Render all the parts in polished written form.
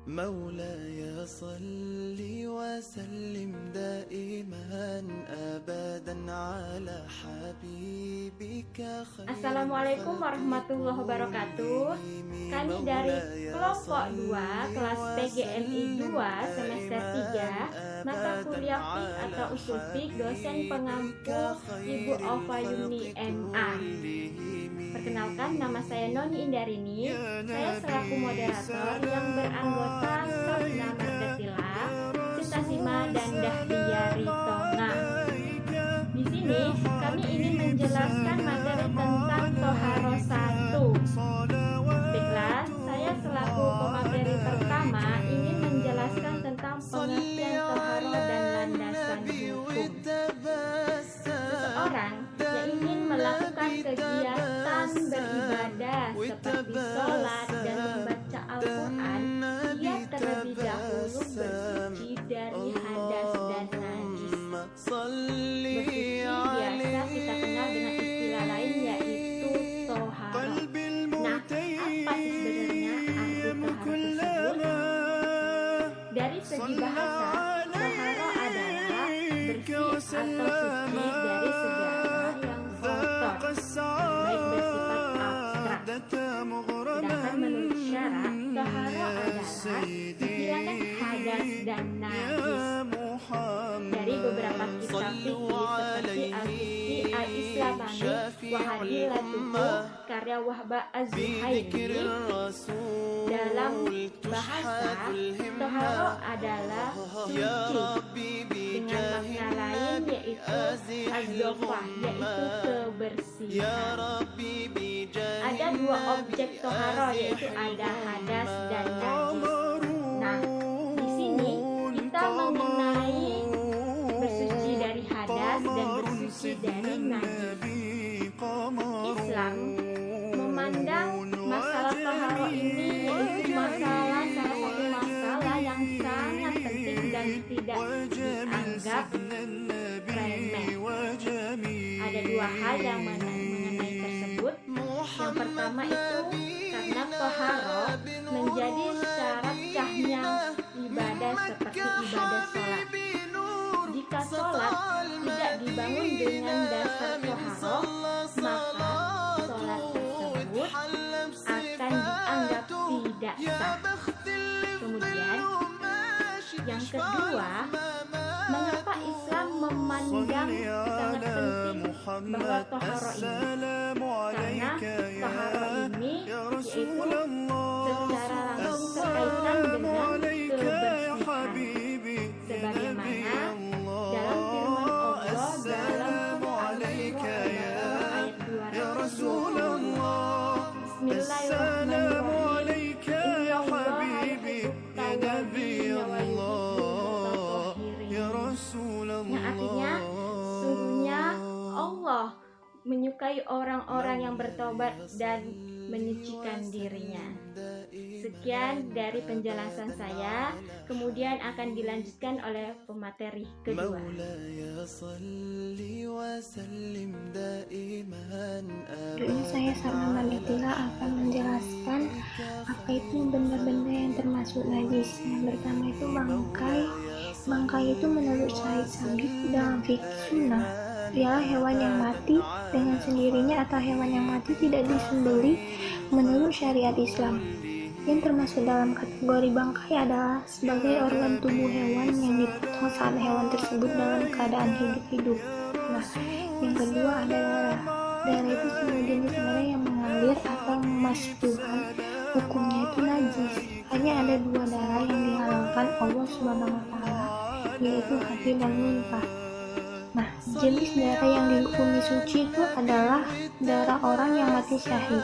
مولاي صل وسلم دائما أبدا على حبيبك خير. Assalamualaikum warahmatullahi wabarakatuh. Kami dari kelompok 2 kelas PGMI 2 semester 3 mata kuliah FIQ atau usul FIQ, dosen pengampu Ibu Ova Yuni MA. Perkenalkan, nama saya Noni Indarini. Saya selaku moderator yang beranggota Sofna Margatila, Sintasima dan Dahlia Ritona. Di sini kami ingin menjelaskan materi tentang Toharo 1. Baiklah, saya selaku pemateri pertama ingin menjelaskan tentang pengertian Toharo dan landasan hukum. Seseorang yang ingin melakukan kegiatan beribadah seperti sholat dan membaca Al-Quran, ia terlebih dahulu bersuci dari hadas dan najis. Bersuci biasa kita kenal dengan istilah lain yaitu toharo. Nah, apa sebenarnya arti toharo tersebut? Dari segi bahasa, toharo adalah bersih atau suci dari segala yang kotor, baik bersifat abstrak. Sedangkan menurut syara, toharo adalah menghilangkan hadas dan najis. Dari beberapa kitab fikih seperti Al-Fiqhi Al-Islamani wa Hadilatuhu karya Wahba Az-Zuhaili, dalam bahasa toharo adalah suci dengan makna lain yaitu az-zofah, yaitu kebersihan. Ada dua objek toharo, yaitu ada hadas dan najis. Nah, di sini kita mengenai bersuci dari hadas dan bersuci dari najis. Islam memandang masalah toharo ini yaitu salah satu masalah yang sangat penting dan tidak dianggap remeh. Ada dua hal yang mengenai tersebut. Yang pertama itu karena toharo menjadi syarat sahnya ibadah seperti ibadah sholat. Jika sholat tidak dibangun dengan dasar toharo, maka sholat tersebut akan dianggap tidak sah. Kemudian yang kedua, mengapa Islam memandang sangat penting bahwa toharo ini? Karena toharo ini yaitu secara langsung berkaitan dengan kebersihan, sebagaimana dalam firman Allah dalam Al-Qur'an ayat 220. Bismillahirrahmanirrahim. Innallaha yuhibbut tawwabin wa yuhibbul mutatahhirin. Yang artinya, sungguhnya Allah menyukai orang-orang yang bertobat dan menyucikan dirinya. Sekian dari penjelasan saya, kemudian akan dilanjutkan oleh pemateri kedua. Selanjutnya saya Sofna Margatila akan menjelaskan apa itu benda-benda yang termasuk najis. Yang pertama itu bangkai. Bangkai itu menurut Syahid Sabit dalam fikih sunnah ialah hewan yang mati dengan sendirinya atau hewan yang mati tidak disembelih menurut syariat Islam. Yang termasuk dalam kategori bangkai adalah sebagai organ tubuh hewan yang dipotong saat hewan tersebut dalam keadaan hidup-hidup. Nah, yang kedua ada darah. Darah itu semua jenis darah yang mengalir atau masuk Tuhan, hukumnya itu najis. Hanya ada dua darah yang dihalalkan Allah SWT, yaitu hati dan muntah. Nah, jenis darah yang dihukumi suci itu adalah darah orang yang mati syahid,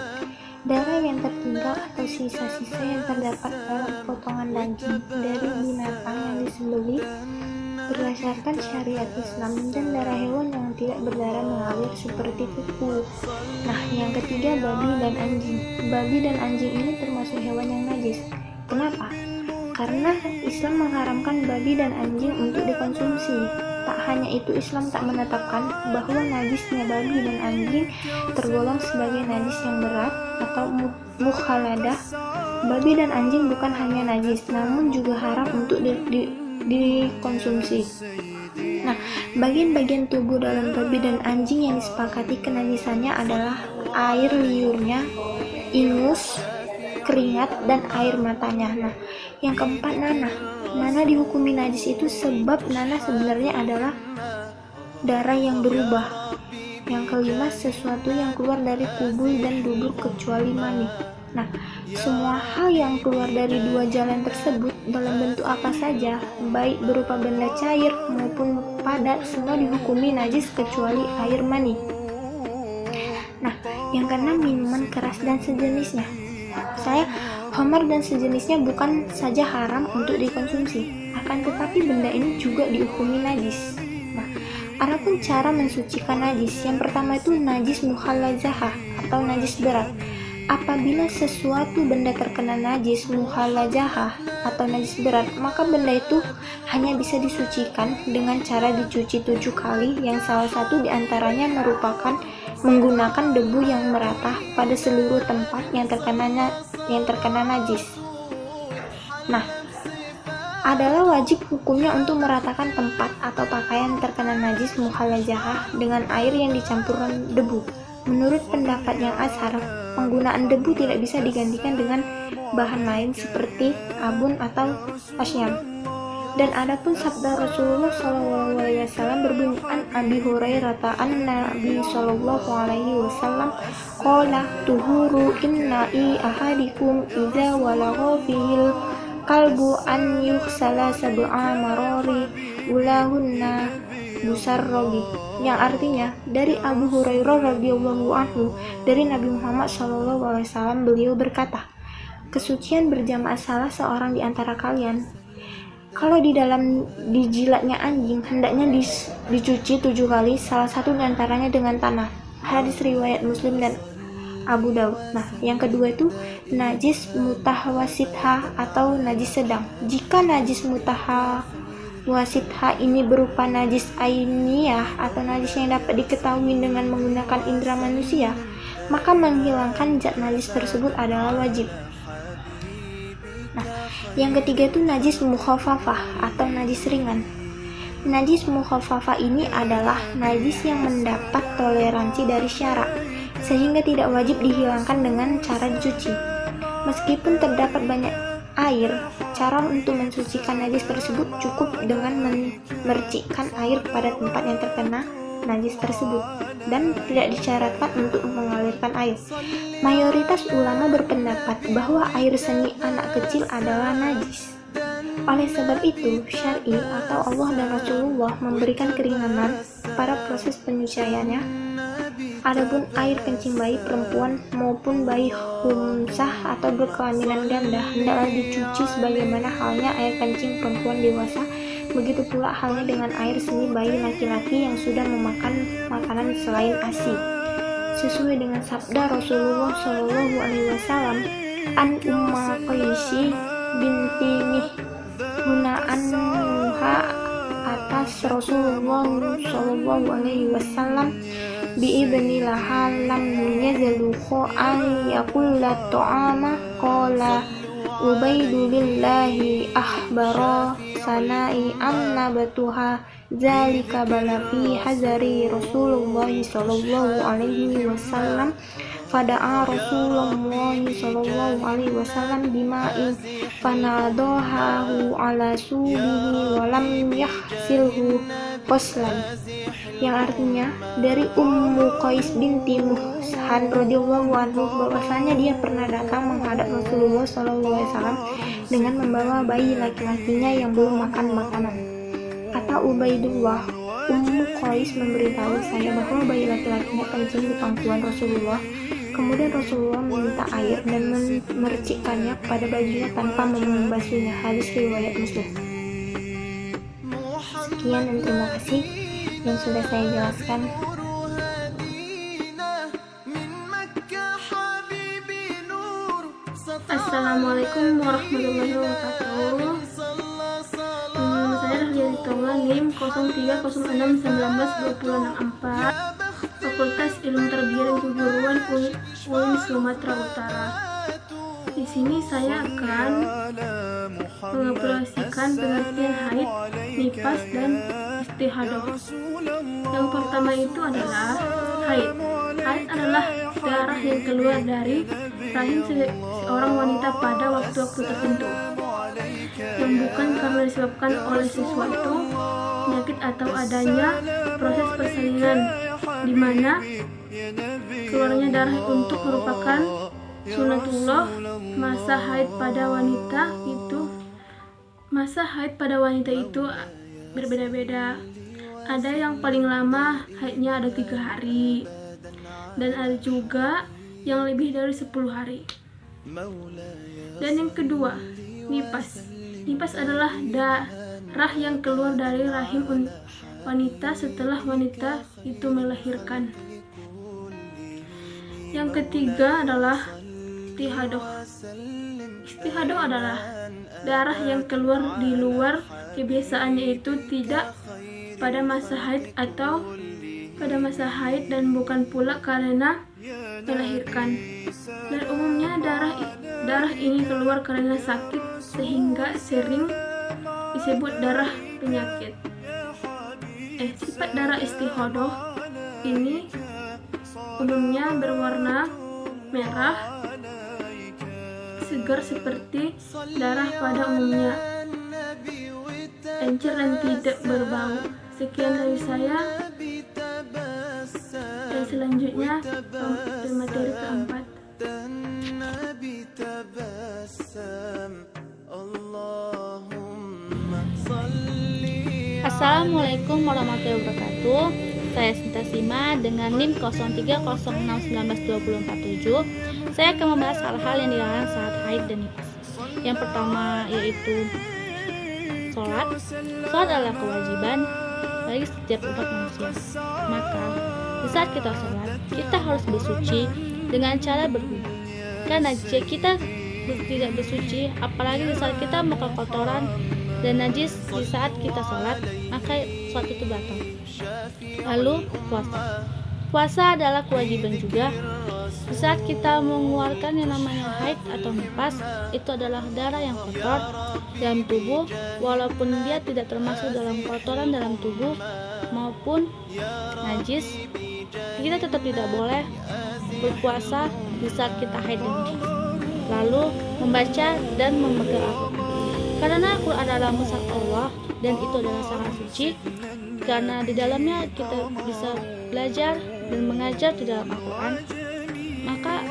darah yang tertinggal atau sisa-sisa yang terdapat dalam potongan daging dari binatang yang disembelih berdasarkan syariat Islam, dan darah hewan yang tidak berdarah mengalir seperti kuku. Nah, yang ketiga babi dan anjing. Babi dan anjing ini termasuk hewan yang najis. Kenapa? Karena Islam mengharamkan babi dan anjing untuk dikonsumsi. Tak hanya itu, Islam tak menetapkan bahwa najisnya babi dan anjing tergolong sebagai najis yang berat atau mukhaladah babi dan anjing bukan hanya najis, namun juga haram untuk dikonsumsi. Nah, bagian-bagian tubuh dalam babi dan anjing yang disepakati kenajisannya adalah air liurnya, ingus, keringat, dan air matanya. Nah, yang keempat, nanah. Nanah dihukumi najis itu sebab nanah sebenarnya adalah darah yang berubah. Yang kelima, sesuatu yang keluar dari kubul dan dubur kecuali mani. Nah, semua hal yang keluar dari dua jalan tersebut dalam bentuk apa saja, baik berupa benda cair maupun padat, semua dihukumi najis kecuali air mani. Nah, yang keenam, minuman keras dan sejenisnya. Khamar dan sejenisnya bukan saja haram untuk dikonsumsi, akan tetapi benda ini juga dihukumi najis. Nah, adapun cara mensucikan najis, yang pertama itu najis mukhallazahah atau najis berat. Apabila sesuatu benda terkena najis mukhallazahah atau najis berat, maka benda itu hanya bisa disucikan dengan cara dicuci 7 kali, yang salah satu diantaranya merupakan menggunakan debu yang merata pada seluruh tempat yang terkena najis. Nah, adalah wajib hukumnya untuk meratakan tempat atau pakaian terkena najis mukhallazahah dengan air yang dicampurkan debu. Menurut pendapat yang ashar, penggunaan debu tidak bisa digantikan dengan bahan lain seperti abun atau asyam. Dan adapun sabda Rasulullah SAW berbunyi, an Abi Hurairah an Nabi SAW qala tuhuru inna'i ahadikum idza walagha fihil kalbu an yughsala sab'a marari ulahunna busarrogi, yang artinya dari Abu Hurairah radhiyallahu anhu dari Nabi Muhammad SAW, beliau berkata, kesucian berjamaah salah seorang di antara kalian, kalau di dalam dijilatnya anjing, hendaknya dicuci 7 kali, salah satu di antaranya dengan tanah. Hadis riwayat Muslim dan Abu Daud. Nah, yang kedua itu najis mutahwasithah atau najis sedang. Jika najis mutahwasithah ini berupa najis ainiyah atau najis yang dapat diketahui dengan menggunakan indera manusia, maka menghilangkan zat najis tersebut adalah wajib. Nah, yang ketiga itu najis mukhafafah atau najis ringan. Najis mukhafafah ini adalah najis yang mendapat toleransi dari syara, sehingga tidak wajib dihilangkan dengan cara dicuci. Meskipun terdapat banyak air, cara untuk mensucikan najis tersebut cukup dengan memercikkan air pada tempat yang terkena najis tersebut dan tidak disyaratkan untuk mengalirkan air. Mayoritas ulama berpendapat bahwa air seni anak kecil adalah najis. Oleh sebab itu, syar'i atau Allah dan Rasulullah memberikan keringanan pada proses penyuciannya. Adapun air kencing bayi perempuan maupun bayi humsah atau berkelaminan ganda hendaklah dicuci sebagaimana halnya air kencing perempuan dewasa. Begitu pula halnya dengan air seni bayi laki-laki yang sudah memakan makanan selain ASI. Sesuai dengan sabda Rasulullah SAW, an Umma Qaisi binti Mihuna'anha atas Rasulullah SAW bi'idnillaha lam yazalu an yakulla ta'ama qala Ubaidu billahi ahbara sanai annabatuha zalika balafi hazari Rasulullah sallallahu alaihi wasallam fada'a Rasulullah sallallahu alaihi wasallam bima'in fanadahahu ala subihi walam yahsilhu qaslan, yang artinya dari Ummu Qais binti Muhsan radhiyallahu anhu bahwasanya dia pernah datang menghadap Rasulullah SAW dengan membawa bayi laki-lakinya yang belum makan makanan. Kata Ubaidullah, Ummu Qais memberitahu saya bahwa bayi laki-lakinya kencing di pangkuan Rasulullah. Kemudian Rasulullah meminta air dan memercikkannya pada bajunya tanpa membasuhnya. Hadis riwayat Muslim. Sekian dan terima kasih yang sudah saya jelaskan. Assalamualaikum warahmatullahi wabarakatuh. Nama saya Rahliya Tonga, NIM 0306192064, Fakultas Ilmu Tarbiyah dan Keguruan UIN Sumatera Utara. Di sini saya akan mengekspresikan pengertian haid, nifas, dan istihadah. Yang pertama itu adalah haid. Haid adalah darah yang keluar dari rahim seorang wanita pada waktu-waktu tertentu, yang bukan karena disebabkan oleh sesuatu penyakit atau adanya proses persalinan, di mana keluarnya darah untuk merupakan sunatullah. Masa haid pada wanita itu berbeda-beda. Ada yang paling lama haidnya ada 3 hari, dan ada juga yang lebih dari 10 hari. Dan yang kedua, nifas. Nifas adalah darah yang keluar dari rahim wanita setelah wanita itu melahirkan. Yang ketiga adalah istihadah. Istihadah adalah darah yang keluar di luar kebiasaannya, itu tidak pada masa haid atau pada masa haid, dan bukan pula karena melahirkan. Dan umumnya darah ini keluar karena sakit, sehingga sering disebut darah penyakit. Sifat darah istihadah ini umumnya berwarna merah segar seperti darah pada umumnya, encer dan tidak berbau. Sekian dari saya, dan selanjutnya materi keempat. Assalamualaikum warahmatullahi wabarakatuh. Saya Sinta Sima dengan NIM 0306192047. Saya akan membahas hal-hal yang dilarang saat haid dan nifas. Yang pertama yaitu sholat. Sholat adalah kewajiban bagi setiap umat manusia. Maka di saat kita sholat, kita harus bersuci dengan cara berwudu. Karena jika kita tidak bersuci, apalagi di saat kita melakukan kotoran dan najis di saat kita sholat, maka sholat itu batal. Lalu puasa. Puasa adalah kewajiban juga. Di saat kita mengeluarkan yang namanya haid atau nifas, itu adalah darah yang kotor dalam tubuh, walaupun dia tidak termasuk dalam kotoran dalam tubuh maupun najis, kita tetap tidak boleh berpuasa di saat kita haid dan nifas. Lalu membaca dan memegang Al-Quran, karena Al-Quran adalah mushaf Allah dan itu adalah sangat suci, karena di dalamnya kita bisa belajar dan mengajar di dalam Al-Quran. Maka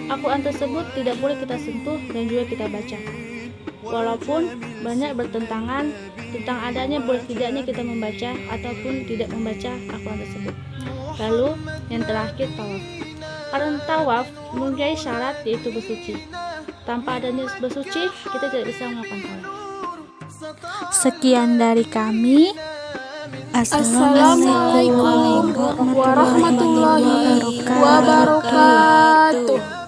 Al-Quran tersebut tidak boleh kita sentuh dan juga kita baca, walaupun banyak bertentangan tentang adanya boleh tidaknya kita membaca ataupun tidak membaca Al-Quran tersebut. Lalu yang terakhir, tawaf. Karena tawaf mempunyai syarat, yaitu bersuci. Tanpa adanya bersuci, kita tidak bisa melakukan tawaf. Sekian dari kami. Assalamualaikum warahmatullahi wabarakatuh.